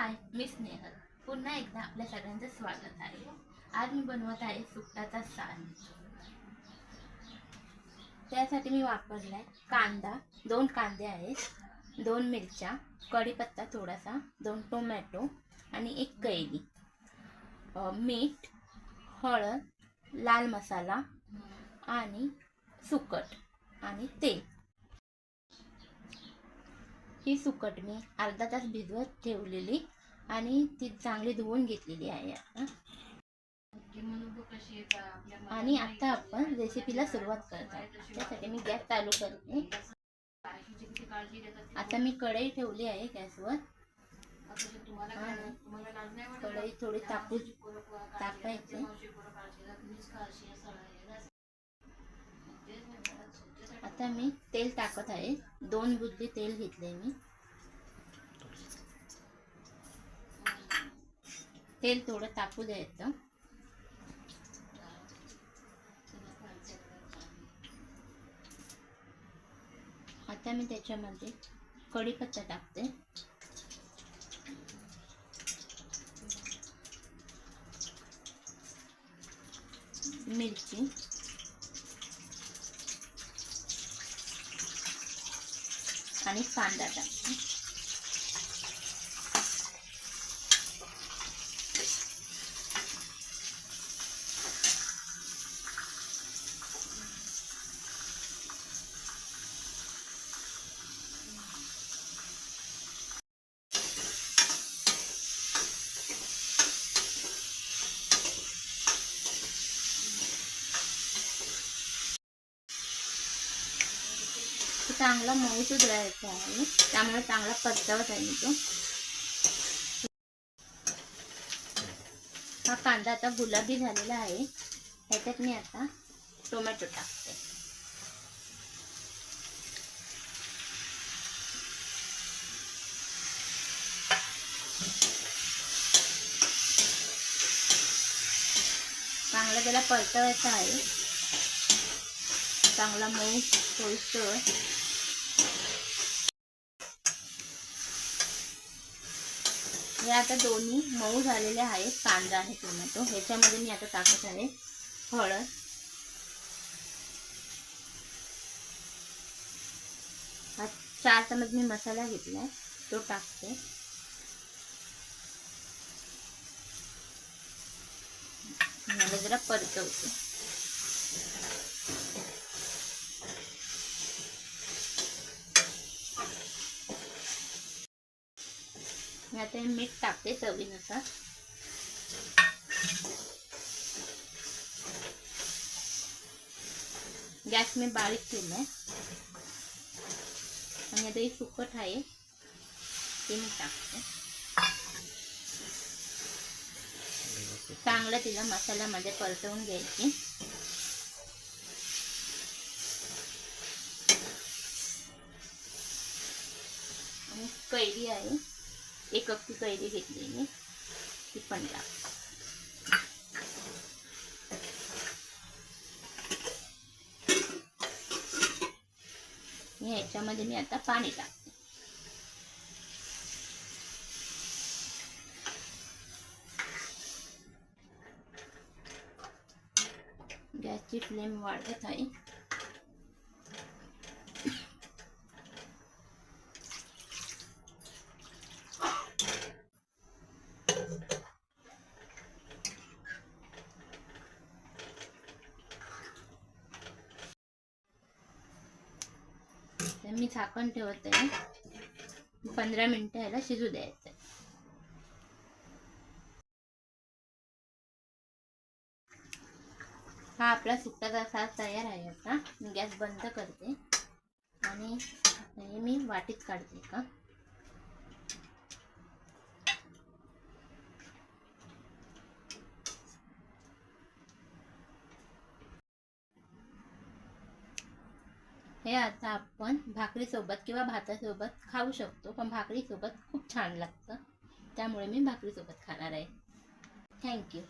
हाय, मी स्नेहल. पुन्हा एकदा आपल्या सगळ्यांचं स्वागत आहे. आज मी बनवत आहे सुकटाचा सार. त्यासाठी मी वापरलाय कांदा, 2 कांदे आहेत, 2 मिरच्या, कढीपत्ता थोडासा, 2 टोमॅटो आणि 1 कैरी, मीठ, हळद, लाल मसाला आणि सुकट आणि तेल. ही सुकट मी अर्धा तास भिजवत ठेवलेली आणि ती चांगली धुवून घेतलेली आहे आता. आणि आता आपण रेसिपीला सुरुवात करतो. त्यासाठी मी गॅस चालू करते. आता मी कढई ठेवली आहे गॅसवर. कढई थोडी तापायची. आता मी तेल टाकत आहे. 2 बुद्धी तेल घेतले मी. तेल थोडं तापू द्यायचं. आता मी त्याच्यामध्ये कढीपत्ता टाकते. मिरची, आणि कांदा टाकते. चांगला मऊसूद राहायचा आहे, त्यामुळे चांगला परतवत आहे मी तो. हा कांदा आता गुलाबी झालेला आहे. ह्याच्यात मी आता टोमॅटो टाकते. चांगला त्याला परतवायचा आहे, चांगला मऊ होईस्तोवर. हे आता दोन्ही मऊ झालेले आहेत, कांदा आणि टोमॅटो. ह्याच्यामध्ये मी आता टाकत आहे हळद, हा 4 चमच मी मसाला घेतलाय तो टाकते. मला जरा परतवते. आता मीठ टाकते चवीनुसार. गॅस मी बारीक केलाय. आणि आता ही सुकट आहे ती मी टाकते. चांगलं तिला मसाल्यामध्ये परतवून घ्यायची. आणि कैरी आहे, 1 कप कैरी घेतली मी, ती पण टाकते. ह्याच्यामध्ये मी आता पाणी टाकते. गॅसची फ्लेम वाढवत आहे. मी झाकण ठेवत आहे. 15 मिनिटं याला शिजू द्यायचं. हा आपला सुकटाचा सार तयार आहे. आता मी गॅस बंद करते आणि हे मी वाटीत काढते का. हे आता आपण भाकरीसोबत किंवा भातासोबत खाऊ शकतो, पण भाकरीसोबत खूप छान लागतं, त्यामुळे मी भाकरीसोबत खाणार आहे. थँक्यू.